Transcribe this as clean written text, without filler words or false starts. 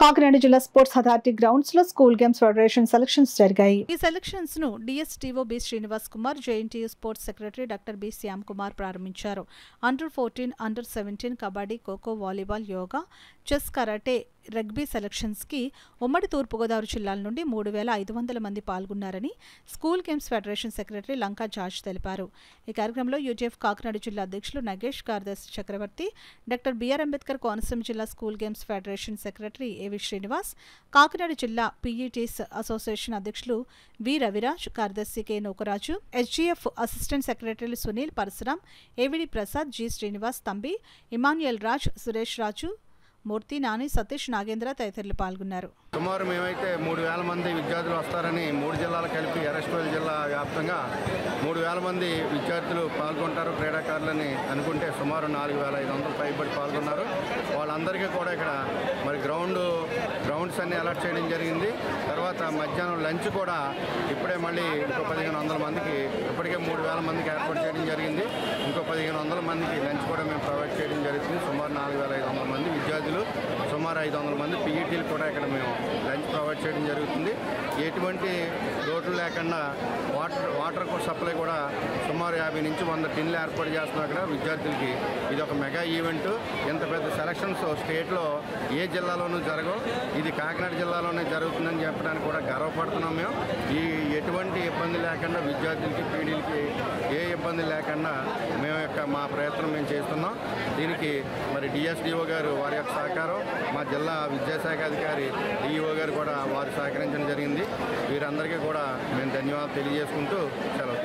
కాకినాడ జిల్లా sports authority grounds లో school games federation selections జరిగాయి. ఈ సెలక్షన్స్ ను డిఎస్టీఓ B Srinivas Kumar, JNTU sports secretary doctor B Shyam Kumar ప్రారంభించారు. అండర్-14, అండర్-17 kabaddi, kho kho, volleyball, yoga, chess, karate, rugby selections కి ఉమ్మడి తూర్పుగోదావరి జిల్లాల నుండి 3,500 మంది పాల్గొన్నారని school games federation secretary Lanka George తెలిపారు. ఈ కార్యక్రమంలో యూజీఎఫ్ కాకినాడ జిల్లా అధ్యక్షులు నగేష్, కార్యదర్శి చక్రవర్తి, డాక్టర్ బిఆర్ అంబేద్కర్ కోనసీమ జిల్లా స్కూల్ గేమ్స్ ఫెడరేషన్ సెక్రటరీ ఏవి శ్రీనివాస్, కాకినాడ జిల్లా పీఈటీస్ అసోసియేషన్ అధ్యక్షులు వి రవిరాజ్, కార్యదర్శి కె నూకరాజు, ఎస్జీఎఫ్ అసిస్టెంట్ సెక్రటరీలు సునీల్, పరశురాం, ఏవిడి ప్రసాద్, జి శ్రీనివాస్, తంబి, ఇమాన్యుయల్ రాజ్, సురేష్ రాజు, మూర్తి, నాని, సతీష్, నాగేంద్ర తదితరులు పాల్గొన్నారు. సుమారు మేమైతే 3,000 మంది విద్యార్థులు వస్తారని 3 జిల్లాలు కలిపి అరెస్టోల్ జిల్లా వ్యాప్తంగా 3,000 మంది విద్యార్థులు పాల్గొంటారు క్రీడాకారులని అనుకుంటే సుమారు 4,500 పైబడి పాల్గొన్నారు. వాళ్ళందరికీ కూడా ఇక్కడ మరి గ్రౌండ్స్ అన్ని అలాట్ చేయడం జరిగింది. తర్వాత మధ్యాహ్నం లంచ్ కూడా ఇప్పుడే మళ్ళీ ఇంకో 1,500 మందికి, ఇప్పటికే 3,000 మందికి ఏర్పాటు చేయడం జరిగింది. ఇంకో 1,500 మందికి లంచ్ కూడా మేము ప్రొవైడ్ చేయడం జరుగుతుంది. సుమారు 4,500 మంది విద్యార్థులు, సుమారు 500 మంది పీఈటీలు కూడా ఇక్కడ మేము లంచ్ ప్రొవైడ్ చేయడం జరుగుతుంది. ఎటువంటి లోట్లు లేకుండా వాటర్ సప్లై కూడా సుమారు 50 నుంచి 100 టిన్లు ఏర్పాటు చేస్తున్నాం. అక్కడ విద్యార్థులకి ఇది ఒక మెగా ఈవెంట్. ఇంత పెద్ద సెలక్షన్స్ స్టేట్లో ఏ జిల్లాలోనూ జరగవు. ఇది కాకినాడ జిల్లాలోనే జరుగుతుందని చెప్పడానికి కూడా గర్వపడుతున్నాం. మేము ఎటువంటి ఇబ్బంది లేకుండా విద్యార్థులకి, పీడీలకి ఏ ఇబ్బంది లేకుండా మా ప్రయత్నం మేము చేస్తున్నాం. దీనికి మరి డిఎస్డిఓ గారు వారి యొక్క సహకారం, మా జిల్లా విద్యాశాఖ అధికారి డిఈఓ గారు కూడా వారు సహకరించడం జరిగింది. వీరందరికీ కూడా మేము ధన్యవాదాలు తెలియజేసుకుంటూ సెలవు.